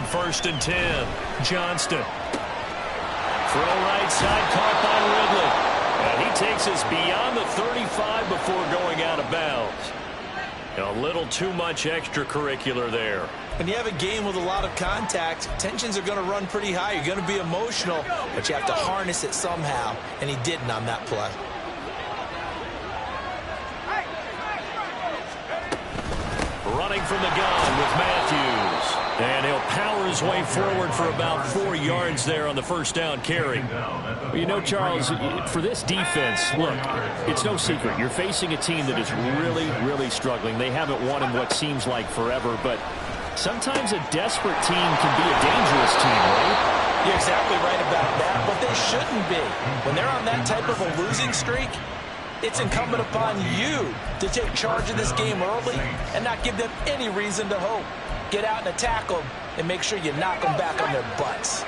1st and 10. Johnston. Throw right side, caught by Ridley. And he takes us beyond the 35 before going out of bounds. A little too much extracurricular there. When you have a game with a lot of contact, tensions are going to run pretty high. You're going to be emotional, but you have to harness it somehow, and he didn't on that play. Running from the gun with Matthews. And he'll power his way forward for about 4 yards there on the first down carry. You know, Charles, for this defense, look, it's no secret. You're facing a team that is really, really struggling. They haven't won in what seems like forever, but sometimes a desperate team can be a dangerous team, right? You're exactly right about that, but they shouldn't be. When they're on that type of a losing streak, it's incumbent upon you to take charge of this game early and not give them any reason to hope. Get out and attack them and make sure you knock them back on their butts.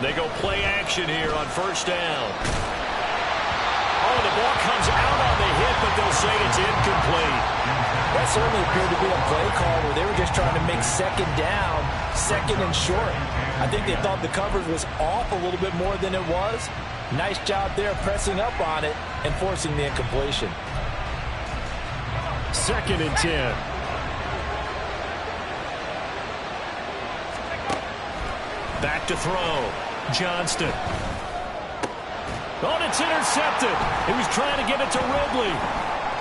They go play action here on first down. Oh, the ball comes out on the hit, but they'll say it's incomplete. That certainly appeared to be a play call where they were just trying to make second down, second and short. I think they thought the coverage was off a little bit more than it was. Nice job there pressing up on it and forcing the incompletion. 2nd and 10. Back to throw. Johnston. Oh, it's intercepted. He was trying to get it to Ridley.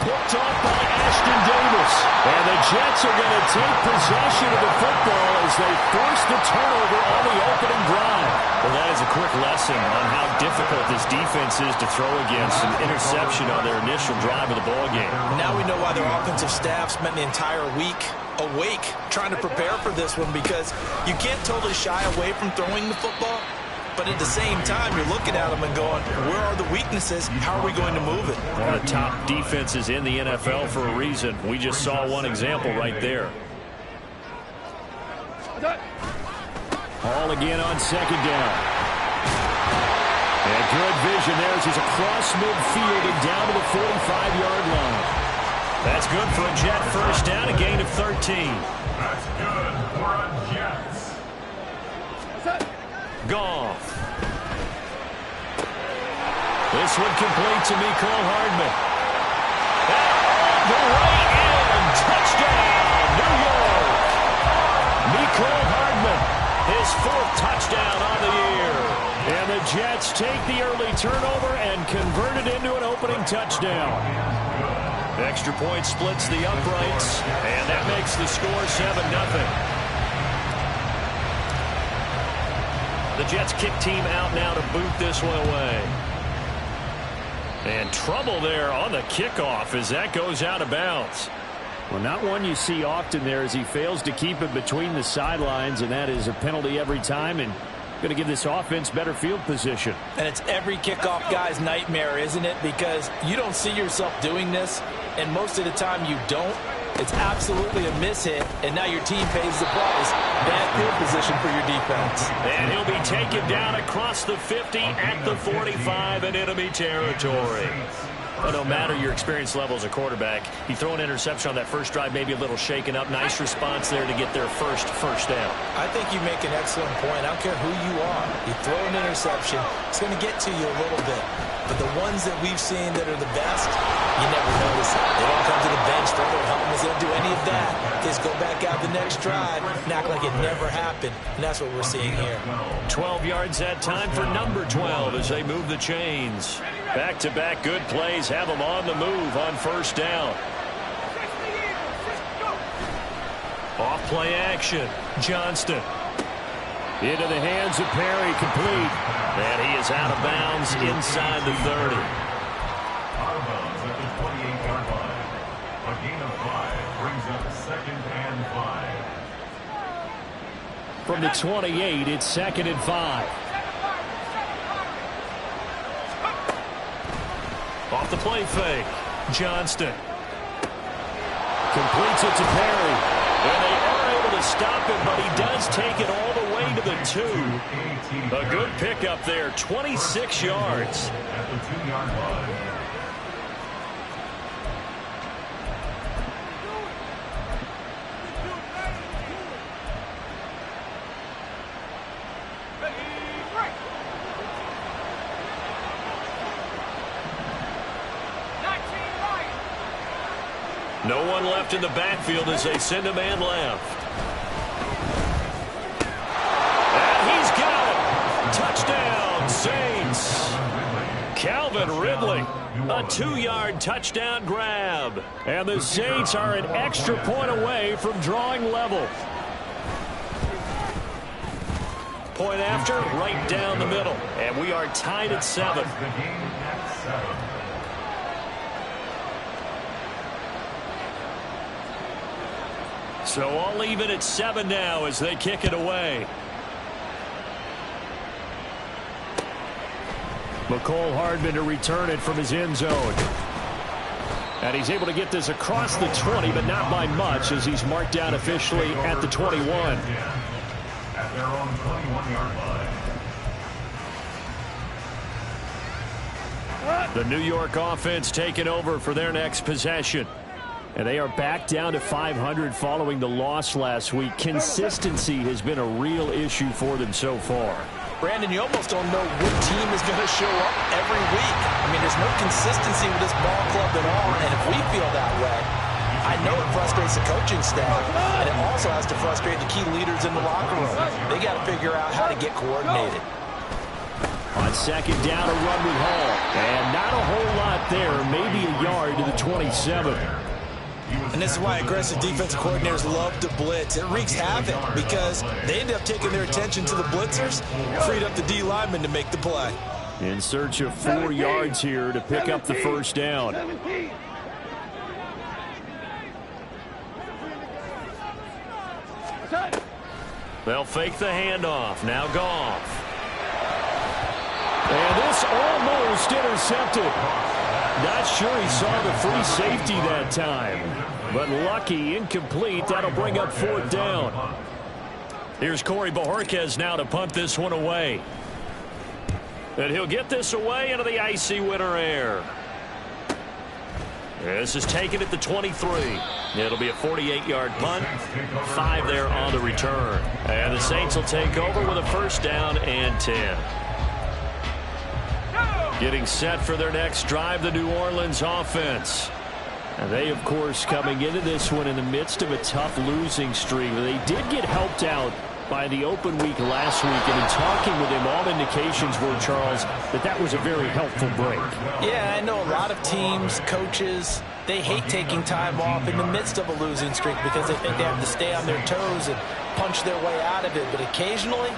Picked off by Ashton Davis. And the Jets are going to take possession of the football as they force the turnover on the opening drive. Well, that is a quick lesson on how difficult this defense is to throw against an interception on their initial drive of the ballgame. Now we know why their offensive staff spent the entire week awake trying to prepare for this one, because you can't totally shy away from throwing the football. But at the same time, you're looking at them and going, where are the weaknesses? How are we going to move it? One of the top defenses in the NFL for a reason. We just saw one example right there. All again on second down. And good vision there as he's across midfield and down to the 45-yard line. That's good for a Jet first down, a gain of 13. That's good for a Jets. Goff. This one complete to Mecole Hardman. And the right end, touchdown, New York. Mecole Hardman, his 4th touchdown on the year. And the Jets take the early turnover and convert it into an opening touchdown. Extra point splits the uprights, and that makes the score 7-0. The Jets kick team out now to boot this one away. And trouble there on the kickoff as that goes out of bounds. Well, not one you see often there as he fails to keep it between the sidelines, and that is a penalty every time, and going to give this offense better field position. And it's every kickoff guy's nightmare, isn't it? Because you don't see yourself doing this, and most of the time you don't. It's absolutely a mishit, and now your team pays the price. Bad field position for your defense. And he'll be taken down across the 50 at the 45 in enemy territory. Well, no matter your experience level as a quarterback, you throw an interception on that first drive, maybe a little shaken up. Nice response there to get their first down. I think you make an excellent point. I don't care who you are. You throw an interception, it's going to get to you a little bit. But the ones that we've seen that are the best, you never notice it. They don't come to the bench, throw their helmets, they don't do any of that. They just go back out the next drive and act like it never happened. And that's what we're seeing here. 12 yards that time for number 12 as they move the chains. Back-to-back good plays have them on the move on first down. Off play action. Johnston. Into the hands of Perry, complete. And he is out of bounds inside the 30. Out of bounds at the 28-yard line. A gain of 5 brings up 2nd and 5. From the 28, it's 2nd and 5. Off the play fake. Johnston. Completes it to Perry. And they are able to stop it, but he does take it all the way to the 2. A good pickup there, 26 yards. At the 2-yard line. No one left in the backfield as they send a man left. And he's got it. Touchdown, Saints. Calvin Ridley, a 2-yard touchdown grab. And the Saints are an extra point away from drawing level. Point after, right down the middle. And we are tied at 7. So all even at 7 now as they kick it away. Mecole Hardman to return it from his end zone. And he's able to get this across the 20, but not by much as he's marked down officially at the 21. At their own 21-yard line. The New York offense taking over for their next possession. And they are back down to 500 following the loss last week. Consistency has been a real issue for them so far. Brandon, you almost don't know what team is going to show up every week. I mean, there's no consistency with this ball club at all, and if we feel that way, I know it frustrates the coaching staff, and it also has to frustrate the key leaders in the locker room. They got to figure out how to get coordinated. On second down, a run with Hall. And not a whole lot there, maybe a yard to the 27. And this is why aggressive defensive coordinators love to blitz. It wreaks havoc because they end up taking their attention to the blitzers, freed up the D lineman to make the play. In search of 4 yards here to pick up the first down. They'll fake the handoff. Now Goff. And this almost intercepted. Not sure he saw the free safety that time. But lucky, incomplete. That'll bring up 4th down. Here's Corey Bojorquez now to punt this one away. And he'll get this away into the icy winter air. This is taken at the 23. It'll be a 48-yard punt. 5 there on the return. And the Saints will take over with a first down and 10. Getting set for their next drive, the New Orleans offense. And they, of course, coming into this one in the midst of a tough losing streak. They did get helped out by the open week last week, and in talking with him, all indications were, Charles, that was a very helpful break. Yeah, I know a lot of teams, coaches, they hate taking time off in the midst of a losing streak because they think they have to stay on their toes and punch their way out of it. But occasionally,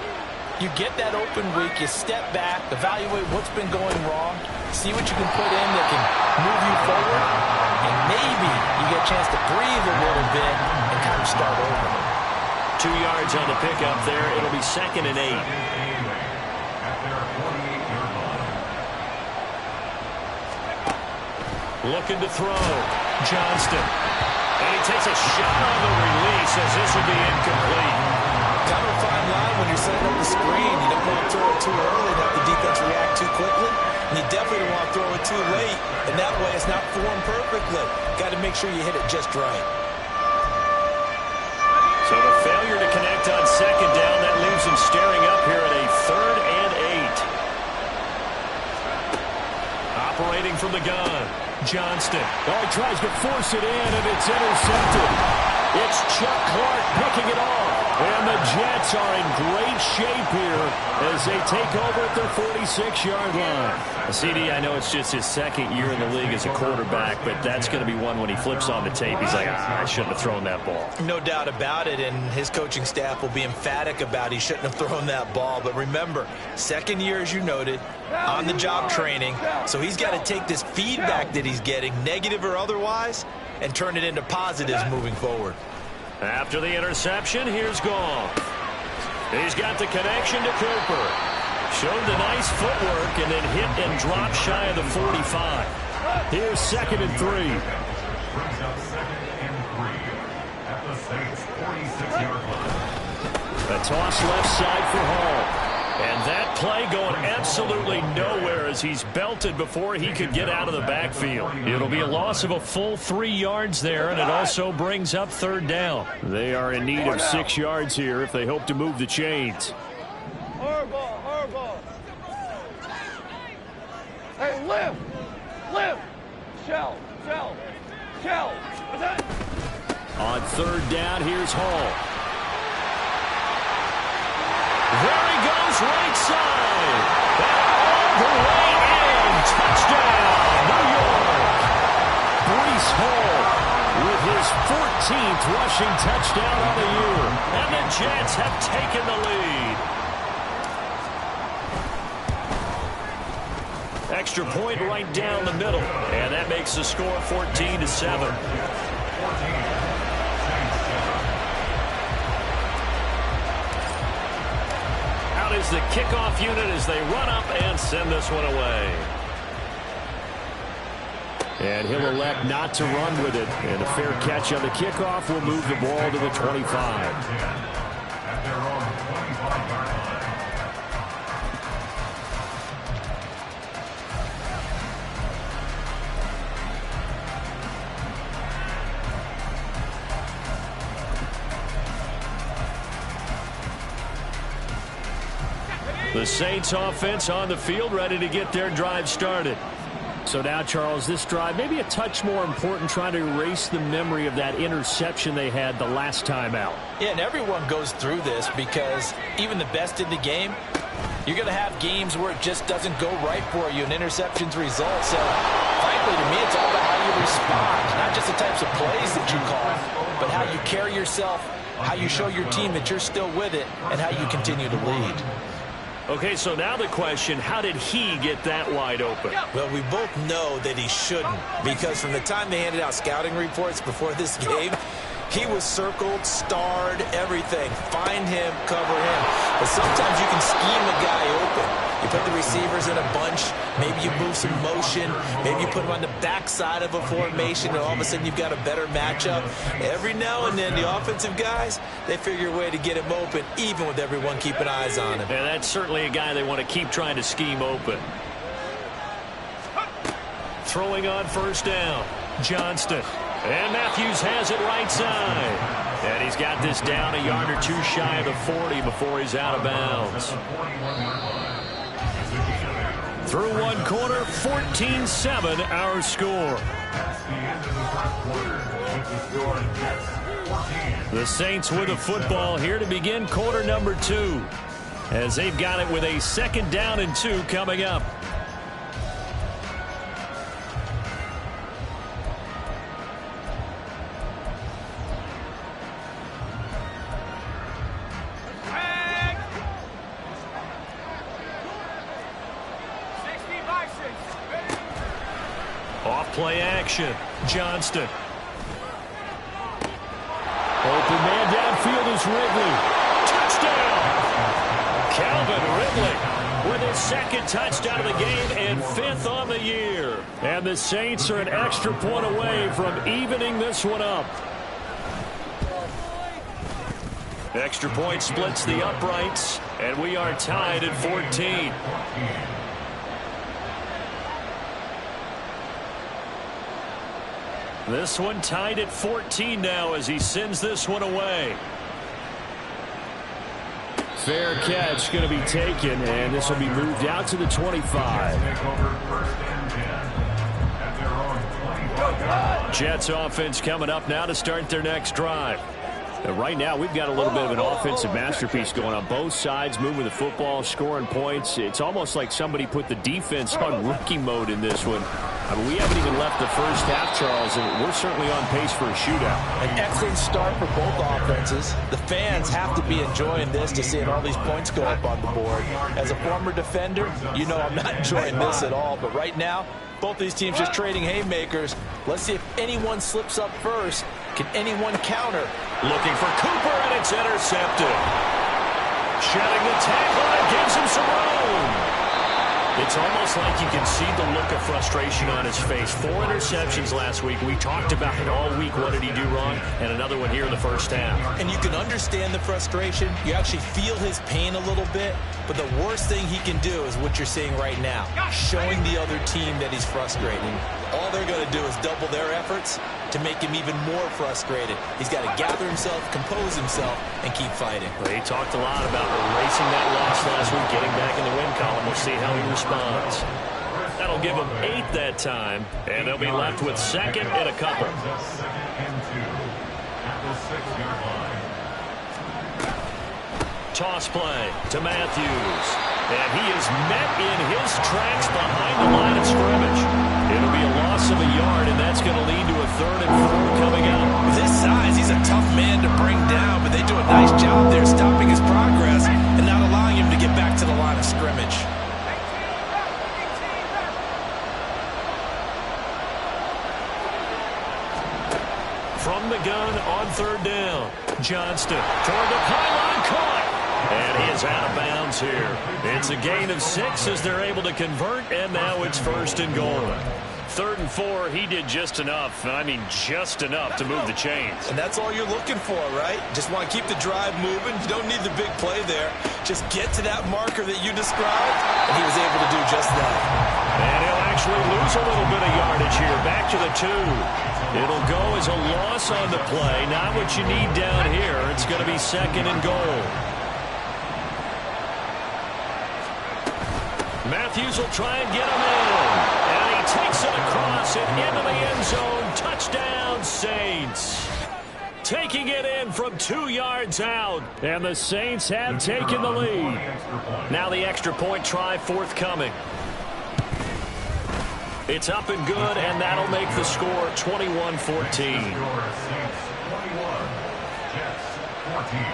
you get that open week, you step back, evaluate what's been going wrong, see what you can put in that can move you forward, and maybe you get a chance to breathe a little bit and kind of start over. 2 yards on the pickup there. It'll be 2nd and 8. Looking to throw. Johnston. And he takes a shot on the release as this will be incomplete. Kind of a fine line when you're setting up the screen. You don't want to throw it too early and have the defense react too quickly. And you definitely don't want to throw it too late. And that way it's not formed perfectly. Got to make sure you hit it just right. So the failure to connect on second down, that leaves him staring up here at a 3rd and 8. Operating from the gun, Johnston. Oh, he tries to force it in, and it's intercepted. It's Chuck Clark picking it off. And the Jets are in great shape here as they take over at their 46-yard line. CD, I know it's just his 2nd year in the league as a quarterback, but that's going to be one when he flips on the tape. He's like, I shouldn't have thrown that ball. No doubt about it, and his coaching staff will be emphatic about he shouldn't have thrown that ball. But remember, 2nd year, as you noted, on-the-job training, so he's got to take this feedback that he's getting, negative or otherwise, and turn it into positives moving forward. After the interception, here's Goff. He's got the connection to Cooper. Showed the nice footwork and then hit and dropped shy of the 45. Here's 2nd and 3. Brings up 2nd and 3 at the Saints' 46-yard line. A toss left side for Hall. And that play going absolutely nowhere as he's belted before he could get out of the backfield. It'll be a loss of a full 3 yards there, and it also brings up 3rd down. They are in need of 6 yards here if they hope to move the chains. Horrible. Hey, lift. Shell. On third down, here's Hall. There he goes, right side. And all the way in. Touchdown, New York. Breece Hall with his 14th rushing touchdown on the year. And the Jets have taken the lead. Extra point right down the middle. And that makes the score 14-7. Out is the kickoff unit as they run up and send this one away. And he'll elect not to run with it. And a fair catch on the kickoff will move the ball to the 25. The Saints offense on the field, ready to get their drive started. So now, Charles, this drive maybe a touch more important, trying to erase the memory of that interception they had the last time out. Yeah, and everyone goes through this because even the best in the game, you're going to have games where it just doesn't go right for you, and interceptions result. So, frankly, to me, it's all about how you respond, not just the types of plays that you call, but how you carry yourself, how you show your team that you're still with it, and how you continue to lead. Okay, so now the question, how did he get that wide open? Well, we both know that he shouldn't, because from the time they handed out scouting reports before this game, he was circled, starred, everything. Find him, cover him. But sometimes you can scheme a guy open. You put the receivers in a bunch. Maybe you move some motion. Maybe you put them on the backside of a formation, and all of a sudden you've got a better matchup. Every now and then, the offensive guys, they figure a way to get him open, even with everyone keeping eyes on him. And that's certainly a guy they want to keep trying to scheme open. Throwing on first down, Johnston. And Matthews has it right side. And he's got this down a yard or two shy of the 40 before he's out of bounds. Through one quarter, 14-7 our score. The Saints with the football here to begin quarter number 2, as they've got it with a 2nd down and 2 coming up. Play action. Johnston. Open man downfield is Ridley. Touchdown! Calvin Ridley with his 2nd touchdown of the game and 5th on the year. And the Saints are an extra point away from evening this one up. Extra point splits the uprights, and we are tied at 14. This one tied at 14 now as he sends this one away. Fair catch going to be taken, and this will be moved out to the 25. Jets offense coming up now to start their next drive. Right now, we've got a little bit of an offensive masterpiece going on both sides, moving the football, scoring points. It's almost like somebody put the defense on rookie mode in this one. I mean, we haven't even left the first half, Charles, and we're certainly on pace for a shootout. An excellent start for both offenses. The fans have to be enjoying this to see all these points go up on the board. As a former defender, you know I'm not enjoying this at all, but right now, both these teams just trading haymakers. Let's see if anyone slips up first. Can anyone counter? Looking for Cooper, and it's intercepted. Shedding the tackle, and gives him some room. It's almost like you can see the look of frustration on his face. 4 interceptions last week. We talked about it all week. What did he do wrong? And another one here in the first half. And you can understand the frustration. You actually feel his pain a little bit. But the worst thing he can do is what you're seeing right now, showing the other team that he's frustrated. All they're going to do is double their efforts to make him even more frustrated. He's got to gather himself, compose himself, and keep fighting. Well, he talked a lot about erasing that loss last week, getting back in the win column. We'll see how he responds. That'll give him 8 that time, and they'll be left with 2nd and a couple. 6-yard line. Toss play to Matthews. And he is met in his tracks behind the line of scrimmage. It'll be a loss of a yard, and that's going to lead to a 3rd and 4 coming up. With his size, he's a tough man to bring down, but they do a nice job there stopping his progress and not allowing him to get back to the line of scrimmage. From the gun on 3rd down. Johnston toward the pylon, caught. And he is out of bounds here. It's a gain of 6 as they're able to convert, and now it's 1st and goal. 3rd and 4, he did just enough. I mean, just enough to move the chains. And that's all you're looking for, right? Just want to keep the drive moving. You don't need the big play there. Just get to that marker that you described, and he was able to do just that. And he'll actually lose a little bit of yardage here. Back to the 2. It'll go as a loss on the play. Not what you need down here. It's going to be 2nd and goal. Matthews will try and get him in. And he takes it across and into the end zone. Touchdown, Saints. Taking it in from 2 yards out. And the Saints have taken the lead. Now the extra point try forthcoming. It's up and good, and that'll make the score 21-14. Saints 21, Jets 14.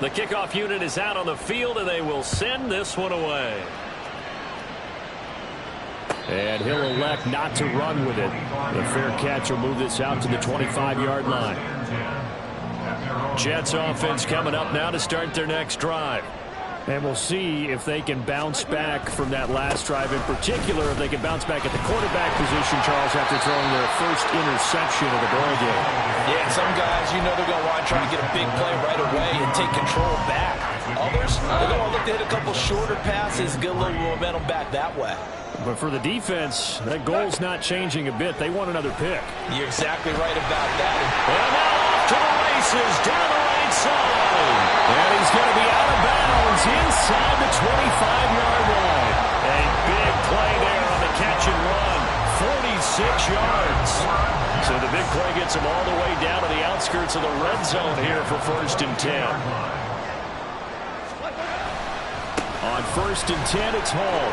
The kickoff unit is out on the field, and they will send this one away. And he'll elect not to run with it. The fair catch will move this out to the 25-yard line. Jets offense coming up now to start their next drive. And we'll see if they can bounce back from that last drive. In particular, if they can bounce back at the quarterback position, Charles, after throwing their first interception of the ball game. Yeah, some guys, you know they're going to want to try to get a big play right away and take control back. Others, they're going to look to hit a couple shorter passes, get a little momentum back that way. But for the defense, that goal's not changing a bit. They want another pick. You're exactly right about that. And now off to the races, down the right side. And he's going to be out of bounds inside the 25-yard line. A big play there on the catch and run. 46 yards. So the big play gets him all the way down to the outskirts of the red zone here for 1st and 10. On 1st and 10, it's Hall.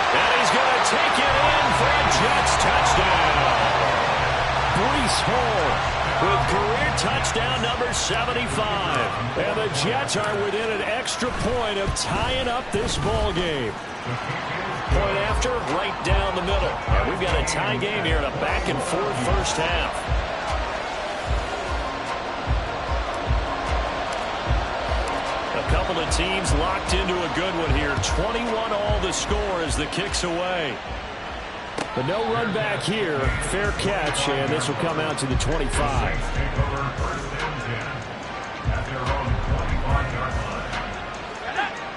And he's going to take it in for a Jets touchdown. Breece Hall with career touchdown number 75. And the Jets are within an extra point of tying up this ball game. Point after, right down the middle. And we've got a tie game here in a back-and-forth first half. A couple of teams locked into a good one here. 21 all the score as the kick's away. But no run back here. Fair catch, and this will come out to the 25.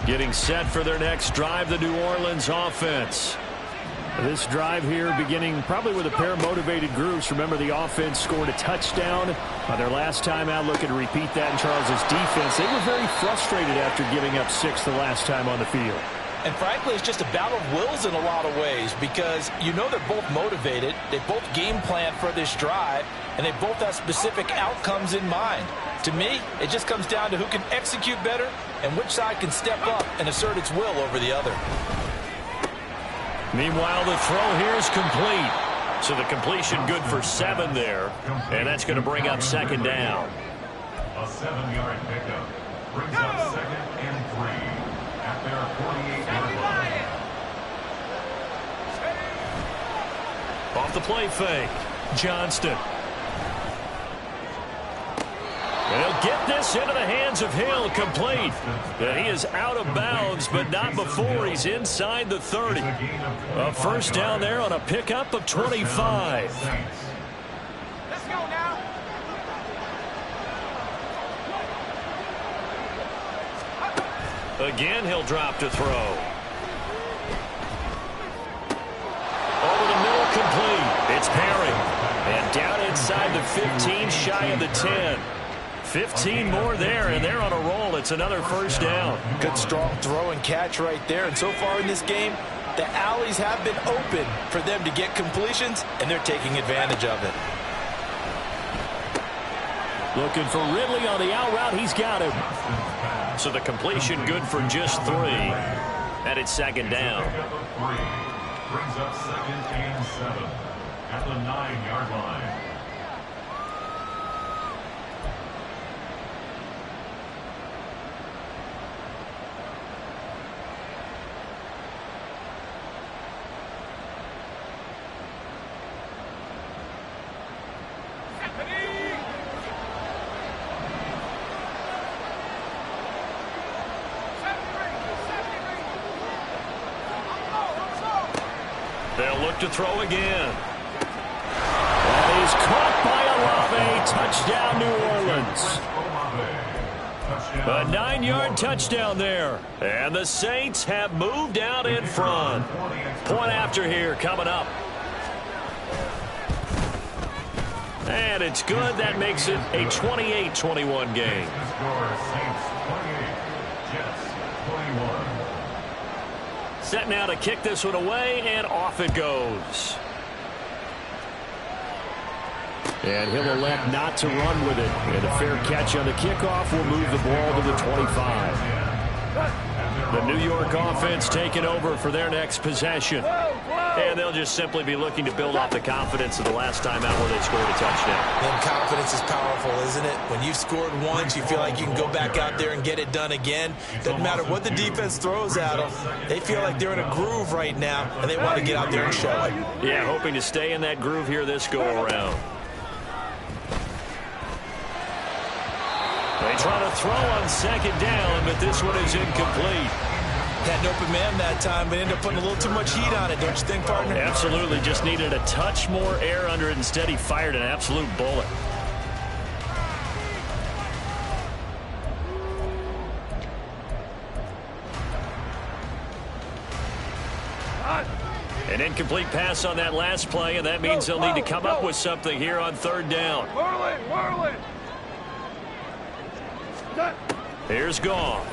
Getting set for their next drive, the New Orleans offense. This drive here beginning probably with a pair of motivated groups. Remember, the offense scored a touchdown their last time out, looking to repeat that in Charles's defense. They were very frustrated after giving up 6 the last time on the field. And frankly, it's just a battle of wills in a lot of ways because you know they're both motivated, they both game plan for this drive, and they both have specific outcomes in mind. To me, it just comes down to who can execute better and which side can step up and assert its will over the other. Meanwhile, the throw here is complete. So the completion good for 7 there, and that's going to bring up 2nd down. A 7-yard pickup brings up 2nd and 3 at their 48-yard line. Off the play fake, Johnston. They'll get this into the hands of Hill, complete. And he is out of bounds, but not before he's inside the 30. A first down there on a pickup of 25. Let's go now. Again, he'll drop to throw. Over the middle, complete. It's Perry. And down inside the 15, shy of the 10. 15 more there, and they're on a roll. It's another first down. Good, strong throw and catch right there. And so far in this game, the alleys have been open for them to get completions, and they're taking advantage of it. Looking for Ridley on the out route. He's got him. So the completion good for just 3. And it's second down. Brings up 2nd and 7 at the 9-yard line. They'll look to throw again. And he's caught by Olave. Touchdown, New Orleans. A 9-yard touchdown there. And the Saints have moved out in front. Point after here coming up. And it's good. That makes it a 28-21 game. Saints 28, Jets 21. Set now to kick this one away, and off it goes. And he'll elect not to run with it. And a fair catch on the kickoff will move the ball to the 25. The New York offense taking over for their next possession. And they'll just simply be looking to build off the confidence of the last time out where they scored a touchdown. And confidence is powerful, isn't it? When you've scored once, you feel like you can go back out there and get it done again. Doesn't matter what the defense throws at them. They feel like they're in a groove right now, and they want to get out there and show it. Yeah, hoping to stay in that groove here this go-around. They try to throw on second down, but this one is incomplete. Had an open man that time, but ended up putting a little too much heat on it, don't you think, partner? Absolutely. Just needed a touch more air under it. Instead, he fired an absolute bullet. An incomplete pass on that last play, and that means they'll need to come up with something here on third down. Here's Goff.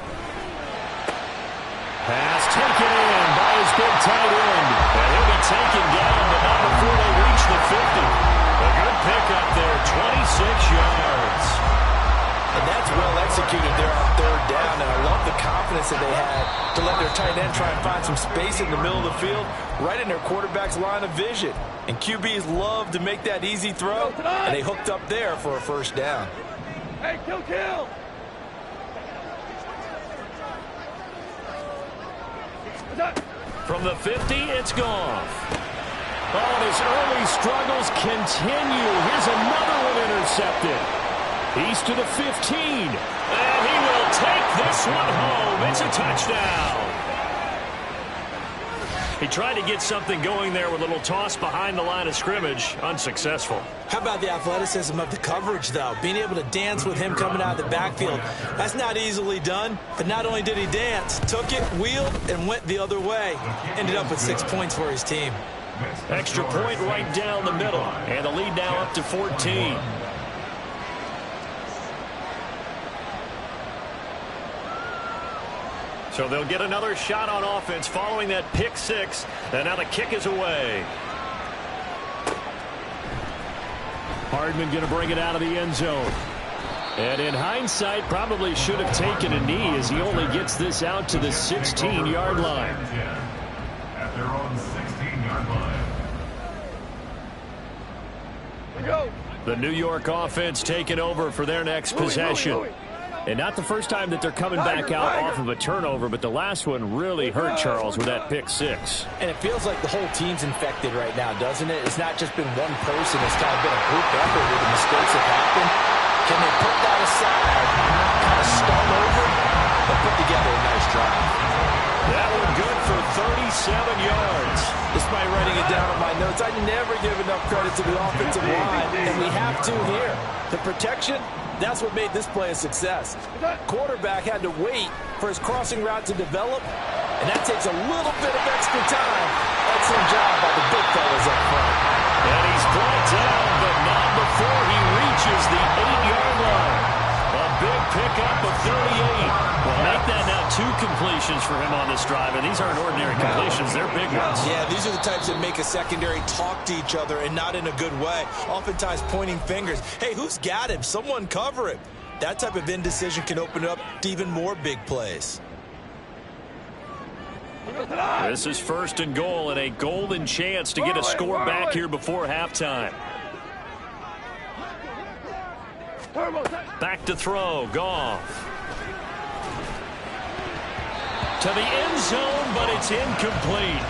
Pass taken in by his big tight end. And he'll be taken down, but not before they reach the 50. A good pickup there, 26 yards. And that's well executed there on third down. And I love the confidence that they had to let their tight end try and find some space in the middle of the field, right in their quarterback's line of vision. And QBs love to make that easy throw, and they hooked up there for a first down. Hey, kill! From the 50, it's Goff. Oh, and his early struggles continue. Here's another one intercepted. He's to the 15. And he will take this one home. It's a touchdown. He tried to get something going there with a little toss behind the line of scrimmage. Unsuccessful. How about the athleticism of the coverage, though? Being able to dance with him coming out of the backfield. That's not easily done. But not only did he dance, took it, wheeled, and went the other way. Ended up with 6 points for his team. Extra point right down the middle. And the lead now up to 14. So they'll get another shot on offense following that pick six. And now the kick is away. Hardman going to bring it out of the end zone. And in hindsight, probably should have taken a knee as he only gets this out to the 16-yard line. At their own 16-yard line. The New York offense taking over for their next possession. And not the first time that they're coming back out off of a turnover, but the last one really hurt Charles with that pick six. And it feels like the whole team's infected right now, doesn't it? It's not just been one person. It's kind of been a group effort with the mistakes that happened. Can they put that aside, kind of start over, and put together a nice drive? That one good for 37 yards. Despite writing it down on my notes, I never give enough credit to the offensive line, and we have to here. The protection, that's what made this play a success. Quarterback had to wait for his crossing route to develop, and that takes a little bit of extra time. Excellent job by the big fellas up front. And he's brought down, but not before he reaches the 8-yard line. on this drive, and these aren't ordinary completions. They're big ones. Yeah, these are the types that make a secondary talk to each other and not in a good way. Oftentimes pointing fingers. Hey, who's got him? Someone cover him. That type of indecision can open up to even more big plays. This is 1st and goal and a golden chance to get a score back here before halftime. Back to throw. Goff. To the end zone, but it's incomplete.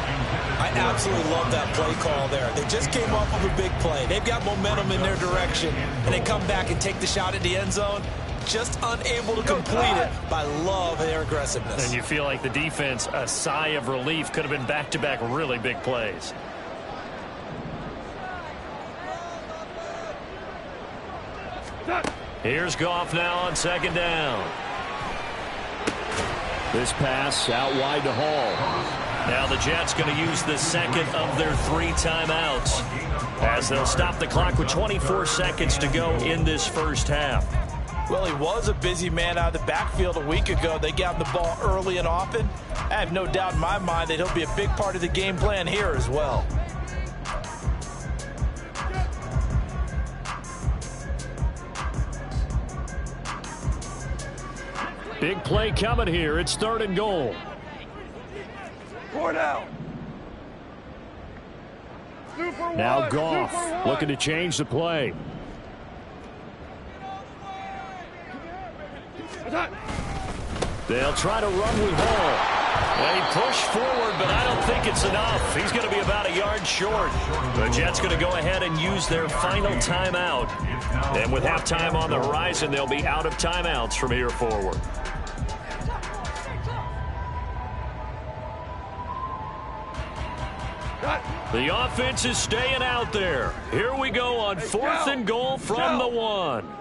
I absolutely love that play call there. They just came off of a big play. They've got momentum in their direction, and they come back and take the shot at the end zone. Just unable to complete it, but I love their aggressiveness. And you feel like the defense, a sigh of relief, could have been back-to-back really big plays. Here's Goff now on 2nd down. This pass out wide to Hall. Now the Jets going to use the second of their 3 timeouts as they'll stop the clock with 24 seconds to go in this first half. Well, he was a busy man out of the backfield a week ago. They got him the ball early and often. I have no doubt in my mind that he'll be a big part of the game plan here as well. Big play coming here. It's 3rd and goal. 4 down. Now Goff looking to change the play. They'll try to run with Hall. They push forward, but I don't think it's enough. He's going to be about a yard short. The Jets going to go ahead and use their final timeout. And with halftime on the horizon, they'll be out of timeouts from here forward. The offense is staying out there. Here we go on 4th and goal from the 1.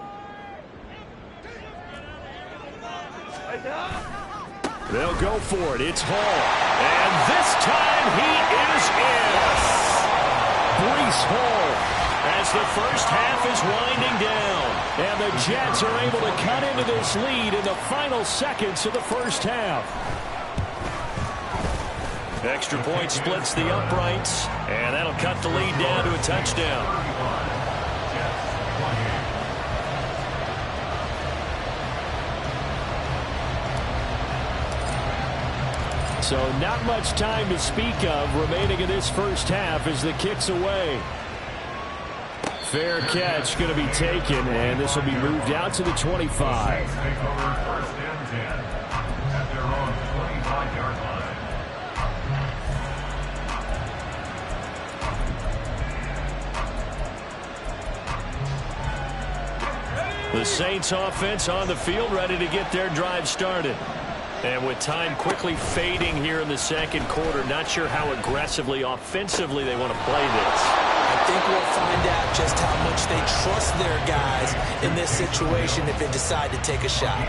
They'll go for it. It's Hall. And this time he is in. Breece Hall as the first half is winding down. And the Jets are able to cut into this lead in the final seconds of the first half. Extra point splits the uprights, and that'll cut the lead down to a touchdown. So not much time to speak of remaining in this first half as the kick's away. Fair catch going to be taken, and this will be moved out to the 25. The Saints offense on the field ready to get their drive started. And with time quickly fading here in the second quarter, not sure how aggressively, offensively they want to play this. I think we'll find out just how much they trust their guys in this situation if they decide to take a shot.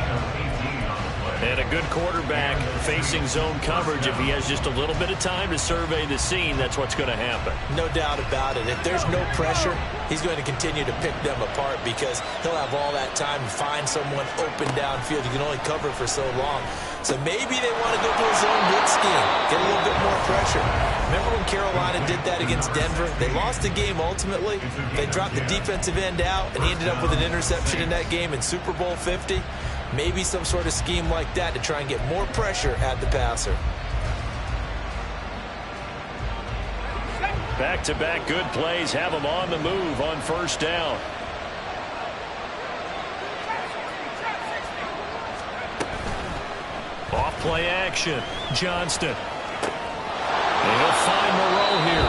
And a good quarterback facing zone coverage, if he has just a little bit of time to survey the scene, that's what's going to happen. No doubt about it. If there's no pressure, he's going to continue to pick them apart because he'll have all that time to find someone open downfield. You can only cover for so long. So maybe they want to go to a zone blitz scheme, get a little bit more pressure. Remember when Carolina did that against Denver? They lost the game ultimately. They dropped the defensive end out, and he ended up with an interception in that game in Super Bowl 50. Maybe some sort of scheme like that to try and get more pressure at the passer. Back-to-back good plays have them on the move on first down. Off-play action. Johnston. And he'll find Moreau here.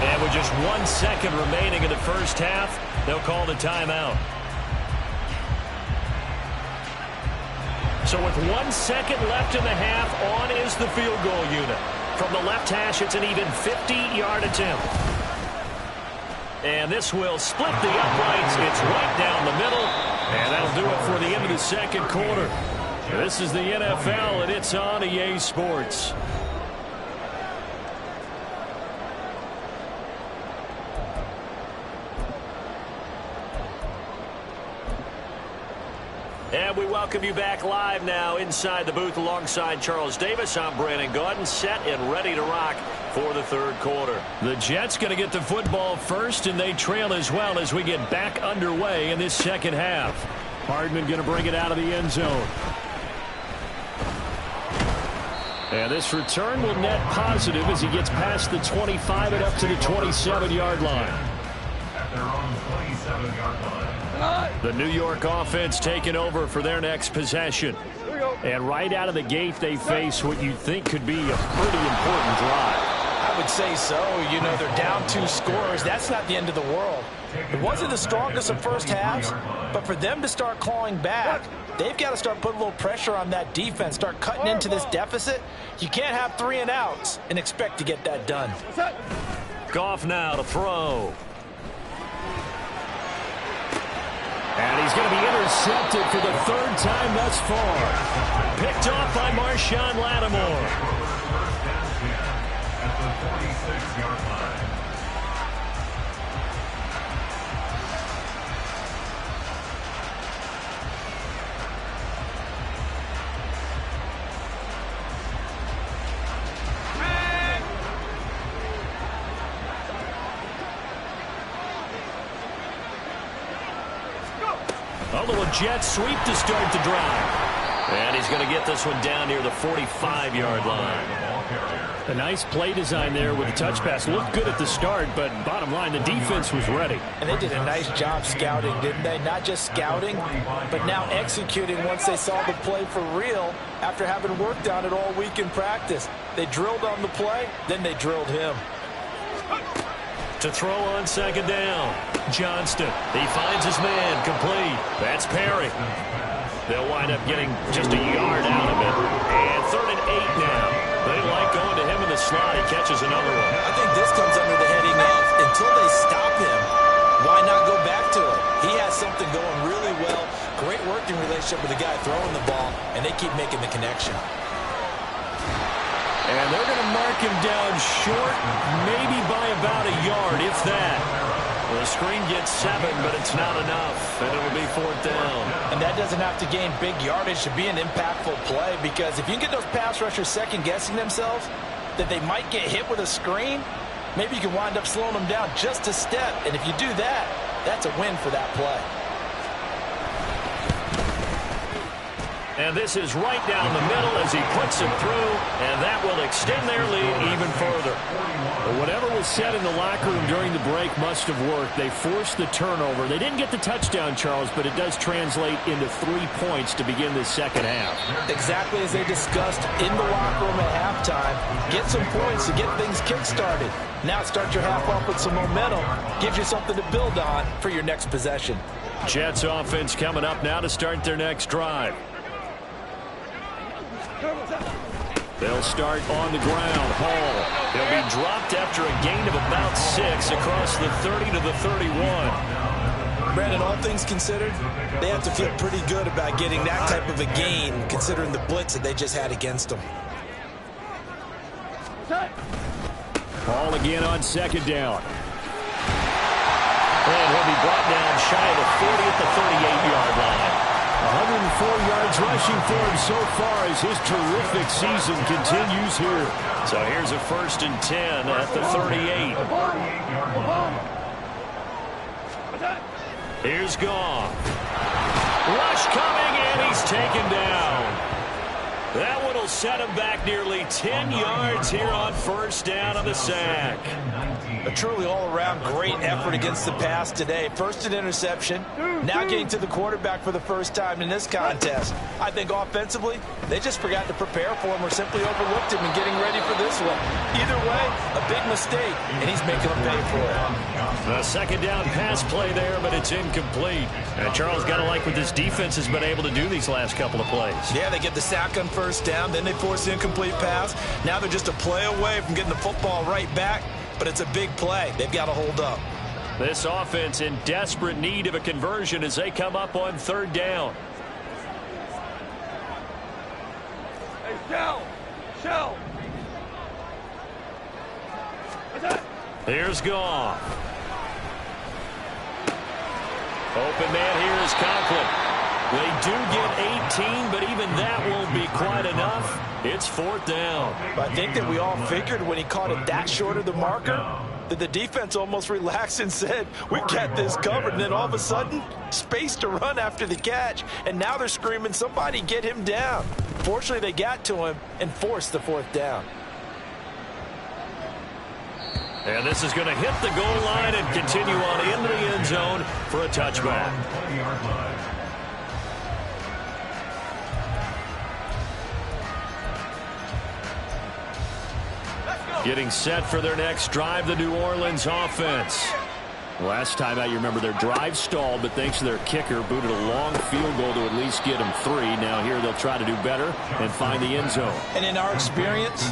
And with just 1 second remaining in the first half, they'll call the timeout. So with 1 second left in the half, on is the field goal unit. From the left hash, it's an even 50-yard attempt. And this will split the uprights. It's right down the middle. And that'll do it for the end of the second quarter. This is the NFL, and it's on EA Sports. And we welcome you back live now inside the booth alongside Charles Davis. I'm Brandon Gaudin, set and ready to rock for the third quarter. The Jets going to get the football first, and they trail as well as we get back underway in this second half. Hardman going to bring it out of the end zone. And this return will net positive as he gets past the 25 and up to the 27-yard line. At their own 27-yard line. The New York offense taking over for their next possession. And right out of the gate, they face what you think could be a pretty important drive. I would say so. You know, they're down 2 scores. That's not the end of the world. It wasn't the strongest of first halves, but for them to start clawing back, they've got to start putting a little pressure on that defense, start cutting into this deficit. You can't have 3 and outs and expect to get that done. Goff now to throw. And he's going to be intercepted for the 3rd time thus far. Picked off by Marshawn Lattimore. At the 46-yard line. A little jet sweep to start the drive. And he's going to get this one down near the 45-yard line. A nice play design there with the touch pass. Looked good at the start, but bottom line, the defense was ready. And they did a nice job scouting, didn't they? Not just scouting, but now executing once they saw the play for real after having worked on it all week in practice. They drilled on the play, then they drilled him. To throw on second down. Johnston. He finds his man. Complete. That's Perry. They'll wind up getting just a yard out of it. And 3rd and 8 now. They like going to him in the slot. He catches another one. I think this comes under the heading of until they stop him, why not go back to it? He has something going really well. Great working relationship with the guy throwing the ball, and they keep making the connection. And they're going to mark him down short, maybe by about a yard, if that. The screen gets 7, but it's not enough, and it'll be 4th down. And that doesn't have to gain big yardage to be an impactful play, because if you can get those pass rushers second-guessing themselves, that they might get hit with a screen, maybe you can wind up slowing them down just a step. And if you do that, that's a win for that play. And this is right down the middle as he puts it through, and that will extend their lead even further. But whatever was said in the locker room during the break must have worked. They forced the turnover. They didn't get the touchdown, Charles, but it does translate into 3 points to begin this second half. Exactly as they discussed in the locker room at halftime. Get some points to get things kick-started. Now start your half off with some momentum. Gives you something to build on for your next possession. Jets offense coming up now to start their next drive. They'll start on the ground. Hall. He'll be dropped after a gain of about 6 across the 30 to the 31. Brandon, all things considered, they have to feel pretty good about getting that type of a gain, considering the blitz that they just had against them. Hall again on second down. And he'll be brought down shy of the 40 at the 38-yard line. 104 yards rushing for him so far as his terrific season continues here. So here's a 1st and 10 at the 38. Here's Goff. Rush coming, and he's taken down. That one will set him back nearly 10 yards here on 1st down on the sack. A truly all-around great effort against the pass today. First an interception, now getting to the quarterback for the first time in this contest. I think offensively, they just forgot to prepare for him or simply overlooked him in getting ready for this one. Either way, a big mistake, and he's making them pay for it. A second down pass play there, but it's incomplete. And Charles, got to like what this defense has been able to do these last couple of plays. Yeah, they get the sack on 1st down, then they force the incomplete pass. Now they're just a play away from getting the football right back. But it's a big play. They've got to hold up. This offense in desperate need of a conversion as they come up on 3rd down. Hey, Shell! Shell! Here's Goff. Open man here is Conklin. They do get 18, but even that won't be quite enough. It's 4th down. I think that we all figured when he caught it that short of the marker that the defense almost relaxed and said, we got this covered. And then all of a sudden, space to run after the catch. And now they're screaming, somebody get him down. Fortunately, they got to him and forced the 4th down. And this is going to hit the goal line and continue on into the end zone for a touchback. Getting set for their next drive, the New Orleans offense. Last time out, you remember their drive stalled, but thanks to their kicker, booted a long field goal to at least get them 3. Now here they'll try to do better and find the end zone. And in our experience,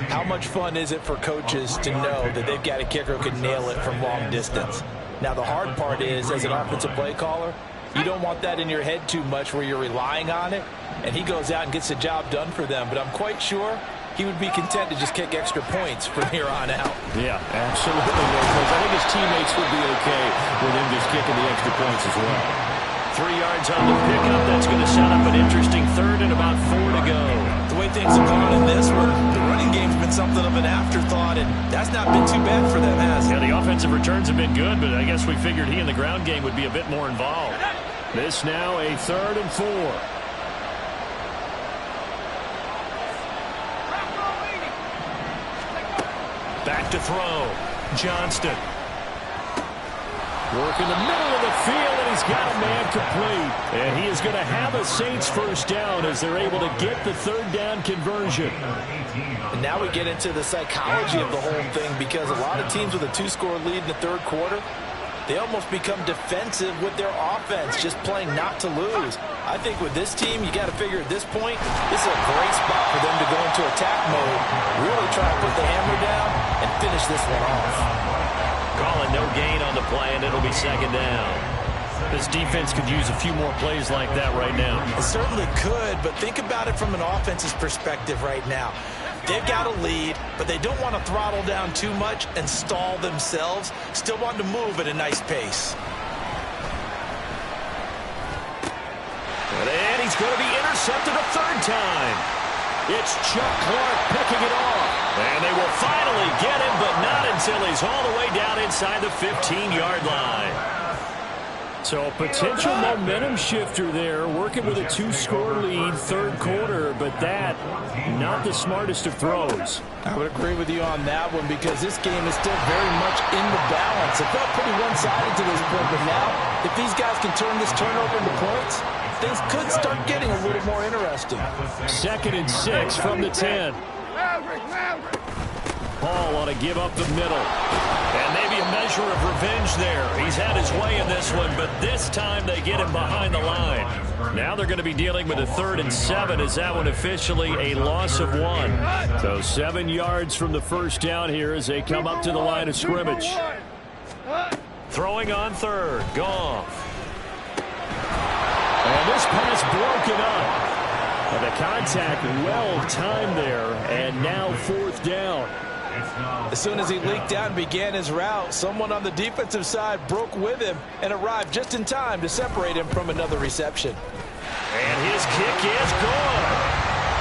how much fun is it for coaches to know that they've got a kicker who can nail it from long distance? Now the hard part is, as an offensive play caller, you don't want that in your head too much where you're relying on it, and he goes out and gets the job done for them. But I'm quite sure he would be content to just kick extra points from here on out. Yeah, absolutely. I think his teammates would be okay with him just kicking the extra points as well. 3 yards on the pickup. That's going to set up an interesting 3rd and about 4 to go. The way things have gone in this one, the running game's been something of an afterthought, and that's not been too bad for them, has it? Yeah, the offensive returns have been good, but I guess we figured he in the ground game would be a bit more involved. This now a 3rd and 4. Back to throw. Johnston. Work in the middle of the field, and he's got a man complete. And he is going to have a Saints 1st down as they're able to get the 3rd down conversion. And now we get into the psychology of the whole thing, because a lot of teams with a 2-score lead in the 3rd quarter, they almost become defensive with their offense, just playing not to lose. I think with this team, you got to figure at this point, this is a great spot for them to go into attack mode, really try to put the hammer down and finish this one off. Calling no gain on the play, and it'll be 2nd down. This defense could use a few more plays like that right now. It certainly could, but think about it from an offense's perspective right now. They've got a lead, but they don't want to throttle down too much and stall themselves. Still want to move at a nice pace. And he's going to be intercepted a 3rd time. It's Chuck Clark picking it off. And they will finally get him, but not until he's all the way down inside the 15-yard line. So a potential momentum shifter there, working with a 2-score lead, 3rd quarter, but that, not the smartest of throws. I would agree with you on that one, because this game is still very much in the balance. It felt pretty one-sided to this point, but now, if these guys can turn this turnover into points, things could start getting a little more interesting. 2nd and 6 from the 10. Paul ought to give up the middle. And maybe a measure of revenge there. He's had his way in this one, but this time they get him behind the line. Now they're going to be dealing with a 3rd and 7. Is that one officially a loss of 1? So 7 yards from the 1st down here as they come up to the line of scrimmage. Throwing on 3rd. Goff. And this pass broken up. And the contact well timed there, and now 4th down. As soon as he leaked out and began his route, someone on the defensive side broke with him and arrived just in time to separate him from another reception. And his kick is good.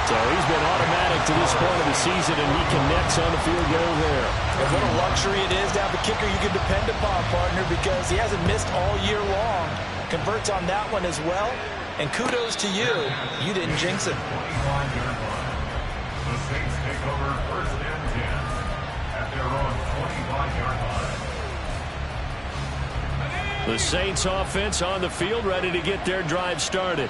So he's been automatic to this point of the season, and he connects on the field goal there. And what a luxury it is to have a kicker you can depend upon, partner, because he hasn't missed all year long. Converts on that one as well. And kudos to you. You didn't jinx him. The Saints take over 1st and 10 at their own 25-yard line. The Saints offense on the field, ready to get their drive started.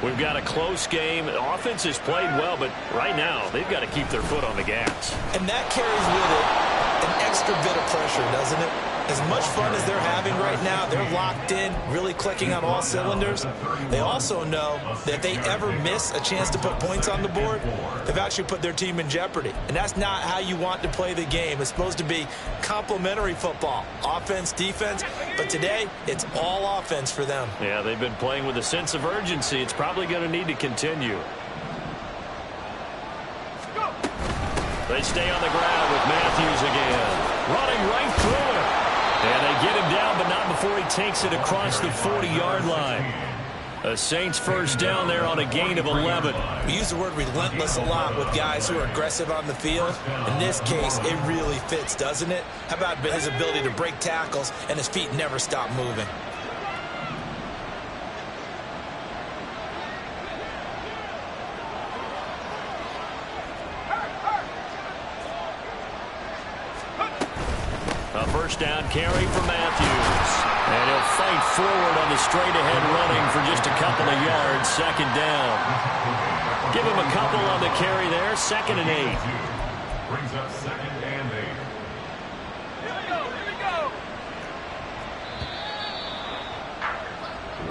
We've got a close game. The offense has played well, but right now they've got to keep their foot on the gas. And that carries with it an extra bit of pressure, doesn't it? As much fun as they're having right now, they're locked in, really clicking on all cylinders. They also know that if they ever miss a chance to put points on the board, they've actually put their team in jeopardy. And that's not how you want to play the game. It's supposed to be complementary football, offense, defense. But today, it's all offense for them. Yeah, they've been playing with a sense of urgency. It's probably going to need to continue. They stay on the ground with Matthews again. Running right through it. And they get him down, but not before he takes it across the 40-yard line. A Saints first down there on a gain of 11. We use the word relentless a lot with guys who are aggressive on the field. In this case, it really fits, doesn't it? How about his ability to break tackles and his feet never stop moving? A first down carry for Matthews. And he'll fight forward on the straight-ahead running for just a couple of yards. Second down. Give him a couple on the carry there. 2nd and 8. Brings up 2nd and 8. Here we go.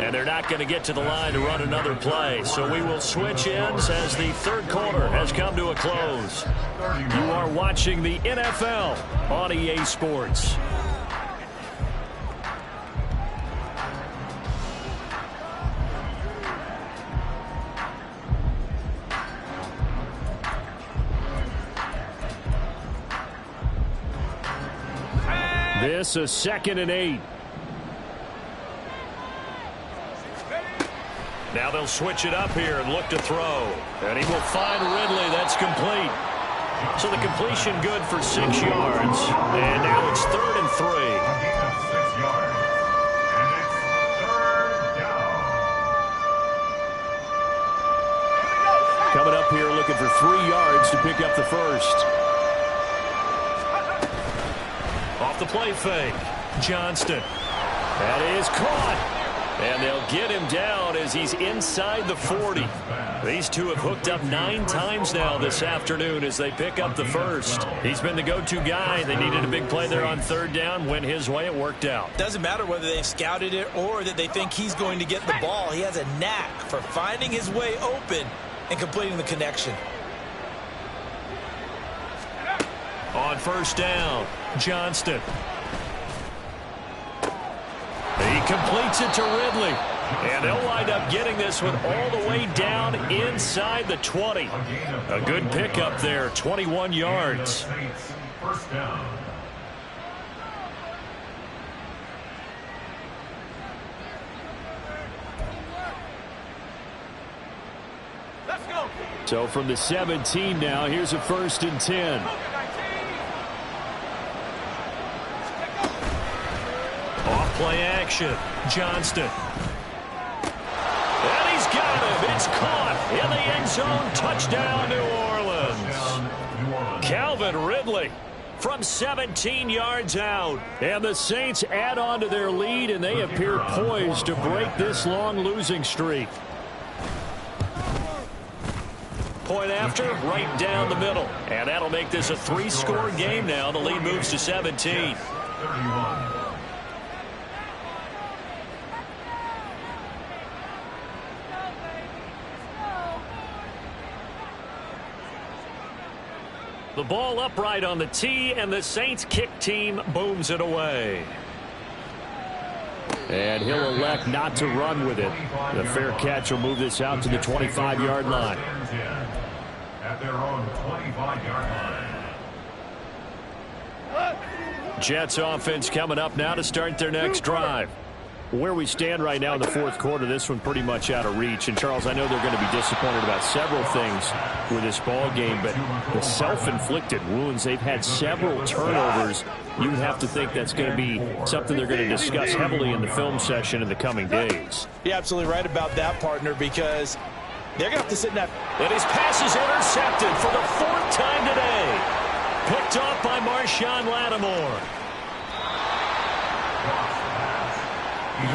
And they're not going to get to the line to run another play. So we will switch ends as the third quarter has come to a close. You are watching the NFL on EA Sports. This is 2nd and 8. Now they'll switch it up here and look to throw. And he will find Ridley. That's complete. So the completion good for 6 yards. And now it's 3rd and 3. A gain of 6 yards. And it's 3rd down. Coming up here looking for 3 yards to pick up the first. Off the play fake. Johnston. That is caught. And they'll get him down as he's inside the 40. These two have hooked up 9 times now this afternoon as they pick up the first. He's been the go-to guy. They needed a big play there on 3rd down. Went his way. It worked out. Doesn't matter whether they've scouted it or that they think he's going to get the ball. He has a knack for finding his way open and completing the connection. On 1st down, Johnston. He completes it to Ridley. And they'll wind up getting this one all the way down inside the 20. A good pickup there, 21 yards. Saints first down. Let's go. So from the 17 now, here's a 1st and 10. Off play action, Johnston. And he's got him. It's caught in the end zone. Touchdown, New Orleans. Calvin Ridley from 17 yards out. And the Saints add on to their lead, and they appear poised to break this long losing streak. Point after, right down the middle. And that'll make this a 3-score game now. The lead moves to 17. 31. The ball upright on the tee, and the Saints kick team booms it away. And he'll elect not to run with it. The fair catch will move this out to the 25-yard line. At their own 25-yard line. Jets offense coming up now to start their next drive. Where we stand right now in the 4th quarter, this one pretty much out of reach. And, Charles, I know they're going to be disappointed about several things with this ball game, but the self-inflicted wounds, they've had several turnovers. You would have to think that's going to be something they're going to discuss heavily in the film session in the coming days. You're absolutely right about that, partner, because they're going to have to sit in that. And his pass is intercepted for the 4th time today. Picked off by Marshawn Lattimore.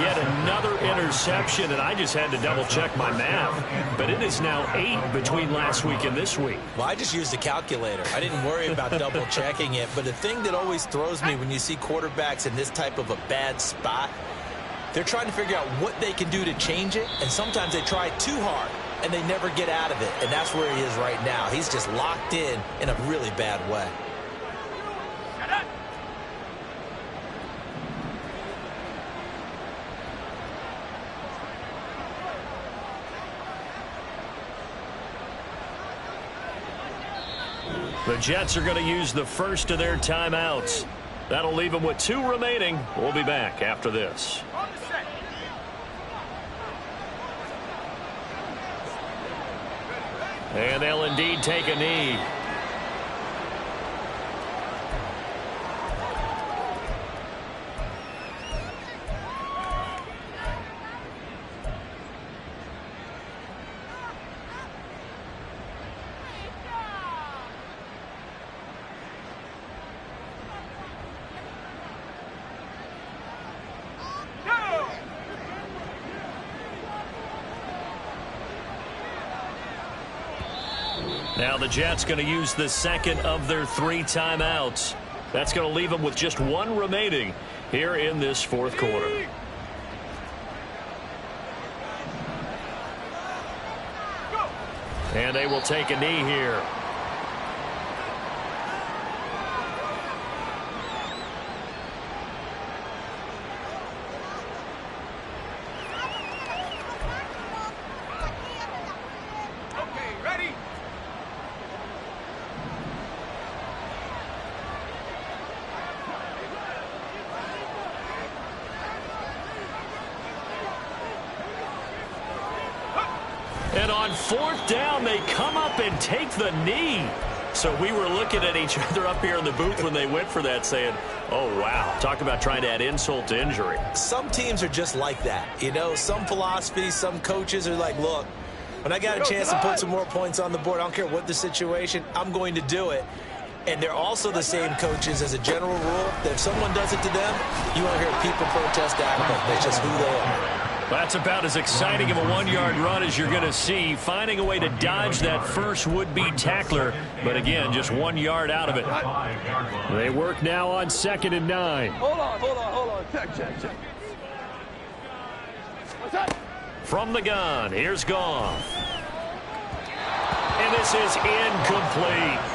Yet another interception, and I just had to double-check my math. But it is now 8 between last week and this week. Well, I just used the calculator. I didn't worry about double-checking it. But the thing that always throws me when you see quarterbacks in this type of a bad spot, they're trying to figure out what they can do to change it, and sometimes they try too hard, and they never get out of it. And that's where he is right now. He's just locked in a really bad way. The Jets are going to use the first of their timeouts. That'll leave them with 2 remaining. We'll be back after this. And they'll indeed take a knee. Now the Jets going to use the second of their 3 timeouts. That's going to leave them with just 1 remaining here in this fourth quarter. And they will take a knee here. And on 4th down, they come up and take the knee. So we were looking at each other up here in the booth when they went for that saying, oh, wow, talk about trying to add insult to injury. Some teams are just like that. You know, some philosophies, some coaches are like, look, when I got a chance to put some more points on the board, I don't care what the situation, I'm going to do it. And they're also the same coaches as a general rule that if someone does it to them, you won't hear people protest out of it. That's just who they are. That's about as exciting of a 1-yard run as you're going to see, finding a way to dodge that first would-be tackler. But again, just 1 yard out of it. They work now on 2nd and 9. Hold on. Check. What's that? From the gun, here's Goff. And this is incomplete.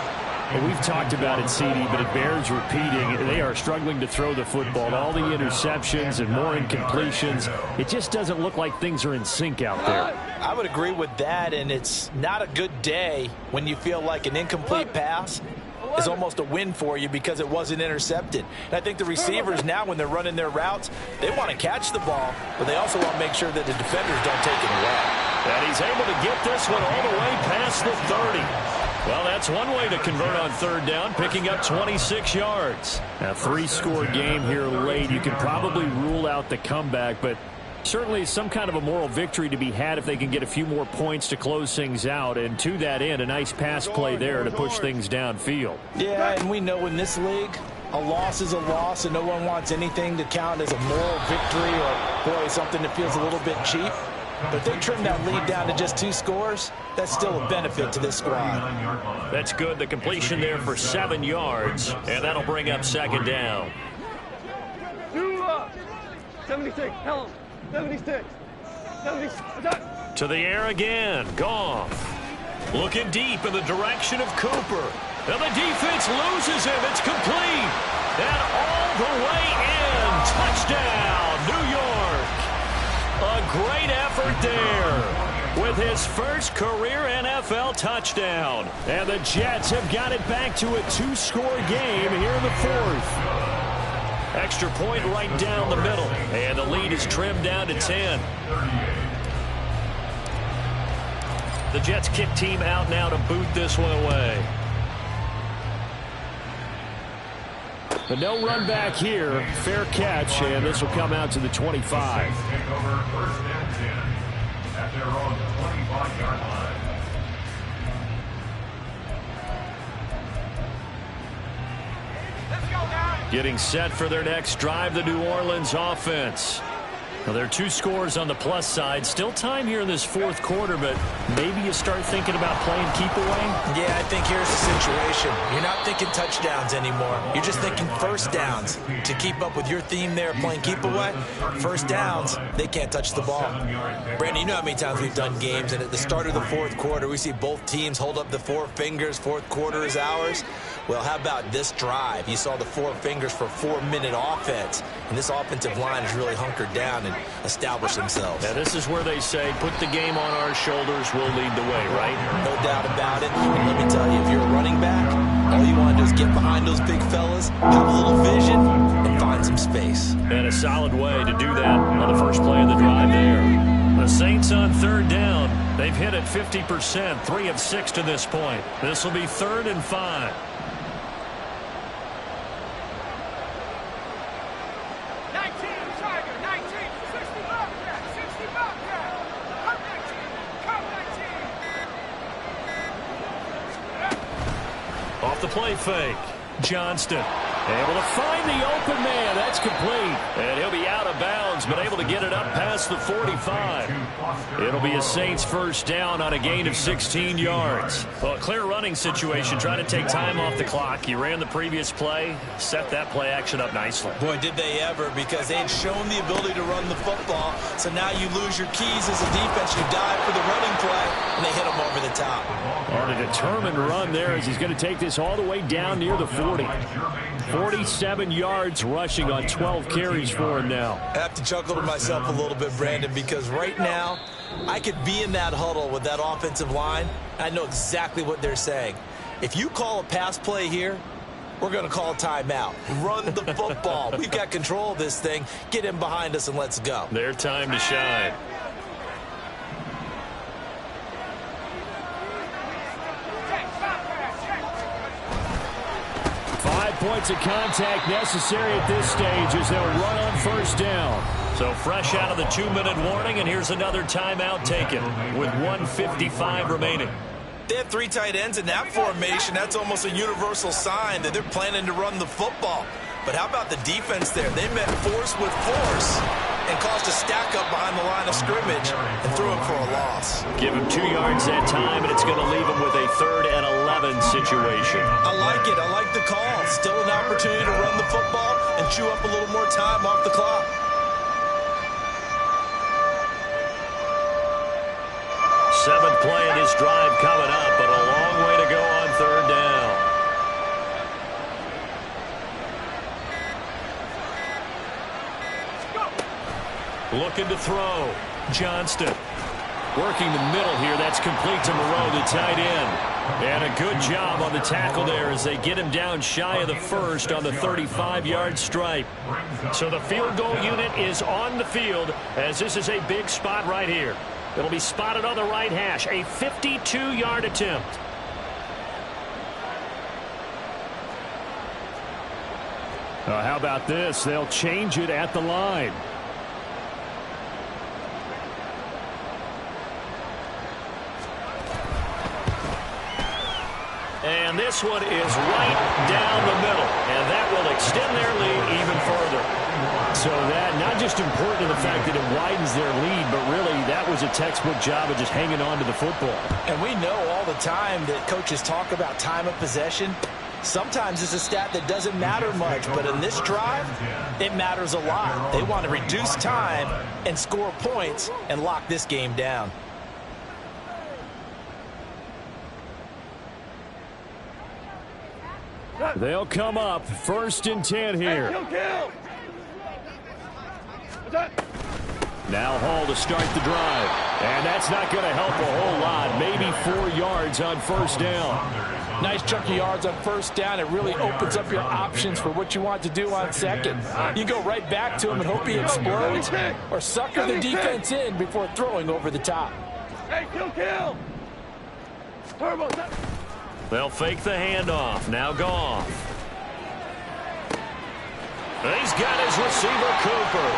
Well, we've talked about it, CD, but it bears repeating. They are struggling to throw the football. All the interceptions and more incompletions. It just doesn't look like things are in sync out there. I would agree with that, and it's not a good day when you feel like an incomplete pass is almost a win for you because it wasn't intercepted. And I think the receivers now, when they're running their routes, they want to catch the ball, but they also want to make sure that the defenders don't take it away. And he's able to get this one all the way past the 30. Well, that's one way to convert on 3rd down, picking up 26 yards. A 3-score game here late. You can probably rule out the comeback, but certainly some kind of a moral victory to be had if they can get a few more points to close things out. And to that end, a nice pass play there to push things downfield. Yeah, and we know in this league, a loss is a loss, and no one wants anything to count as a moral victory or, boy, something that feels a little bit cheap. But if they trim that lead down to just 2 scores, that's still a benefit to this squad. That's good. The completion there for 7 yards, and that'll bring up 2nd down. 76, Helen, 76. Attack. To the air again. Goff. Looking deep in the direction of Cooper. And the defense loses him. It's complete. And all the way in. Touchdown, New York. A great effort there with his first career NFL touchdown. And the Jets have got it back to a 2-score game here in the 4th. Extra point right down the middle. And the lead is trimmed down to 10. The Jets kick team out now to boot this one away. But no run back here. Fair catch, and this will come out to the 25. Take over 1st and 10 at their own 25-yard line. Let's go, guys. Getting set for their next drive, the New Orleans offense. Now, there are 2 scores on the plus side. Still time here in this 4th quarter, but maybe you start thinking about playing keep away? Yeah, I think here's the situation. You're not thinking touchdowns anymore. You're just thinking first downs. To keep up with your theme there, playing keep away, first downs, they can't touch the ball. Brandon, you know how many times we've done games, and at the start of the 4th quarter, we see both teams hold up the 4 fingers, 4th quarter is ours. Well, how about this drive? You saw the 4 fingers for 4-minute offense, and this offensive line has really hunkered down and established themselves. Now, this is where they say, put the game on our shoulders, we'll lead the way, right? No doubt about it. And let me tell you, if you're a running back, all you want to do is get behind those big fellas, have a little vision, and find some space. And a solid way to do that on the first play of the drive there. The Saints on 3rd down. They've hit it 50%, 3 of 6 to this point. This will be 3rd and 5. 19, Tiger, 19, 60 Bobcat, 60 Bobcat. Come 19, come 19. Off the play fake. Johnston able to find the open man. That's complete. And he'll be out of bounds, but able to get it up past the 45. It'll be a Saints first down on a gain of 16 yards. Well, a clear running situation, trying to take time off the clock. You ran the previous play, set that play action up nicely. Boy, did they ever, because they had shown the ability to run the football. So now you lose your keys as a defense. You dive for the running play, and they hit them over the top. On a determined run there as he's going to take this all the way down near the 40. 47 yards rushing on 12 carries for him now. I have to chuckle to myself a little bit, Brandon, because right now I could be in that huddle with that offensive line. I know exactly what they're saying. If you call a pass play here, we're going to call a timeout. Run the football. We've got control of this thing. Get in behind us and let's go. Their time to shine. Points of contact necessary at this stage as they'll run on first down. So fresh out of the 2-minute warning, and here's another timeout taken with 1:55 remaining. They have 3 tight ends in that formation. That's almost a universal sign that they're planning to run the football. But how about the defense there? They met force with force and caused a stack up behind the line of scrimmage and threw him for a loss. Give him 2 yards that time, and it's going to leave him with a 3rd and 11 situation. I like it. I like the call. Still an opportunity to run the football and chew up a little more time off the clock. Seventh play in his drive coming up, but a long way to go on 3rd down. Looking to throw. Johnston working the middle here. That's complete to Moreau, the tight end. And a good job on the tackle there as they get him down shy of the first on the 35-yard stripe. So the field goal unit is on the field as this is a big spot right here. It'll be spotted on the right hash. A 52-yard attempt. How about this? They'll change it at the line. And this one is right down the middle. And that will extend their lead even further. So that not just important to the fact that it widens their lead, but really that was a textbook job of just hanging on to the football. And we know all the time that coaches talk about time of possession. Sometimes it's a stat that doesn't matter much, but in this drive, it matters a lot. They want to reduce time and score points and lock this game down. They'll come up 1st and 10 here. Kill. Now Hall to start the drive. And that's not going to help a whole lot. Maybe 4 yards on 1st down. Nice chunk of yards on 1st down. It really opens up your options for what you want to do on 2nd. You go right back to him and hope he explodes or sucker the defense in before throwing over the top. Hey, kill. Turbo. They'll fake the handoff. Now Goff. He's got his receiver, Cooper.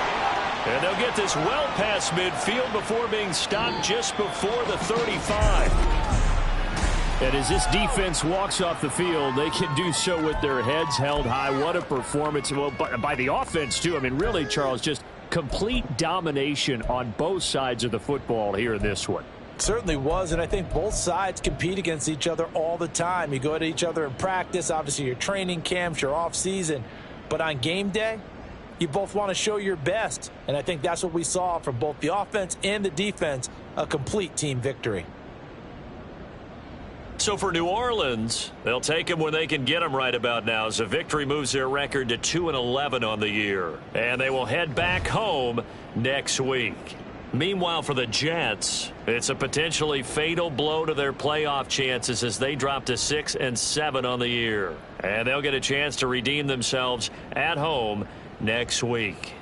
And they'll get this well past midfield before being stopped just before the 35. And as this defense walks off the field, they can do so with their heads held high. What a performance. Well, by the offense, too. I mean, really, Charles, just complete domination on both sides of the football here in this one. Certainly was, and I think both sides compete against each other all the time. You go at each other in practice, obviously your training camps, your off-season. But on game day, you both want to show your best. And I think that's what we saw from both the offense and the defense, a complete team victory. So for New Orleans, they'll take them when they can get them right about now. So victory moves their record to 2-11 on the year. And they will head back home next week. Meanwhile, for the Jets, it's a potentially fatal blow to their playoff chances as they drop to 6-7 on the year. And they'll get a chance to redeem themselves at home next week.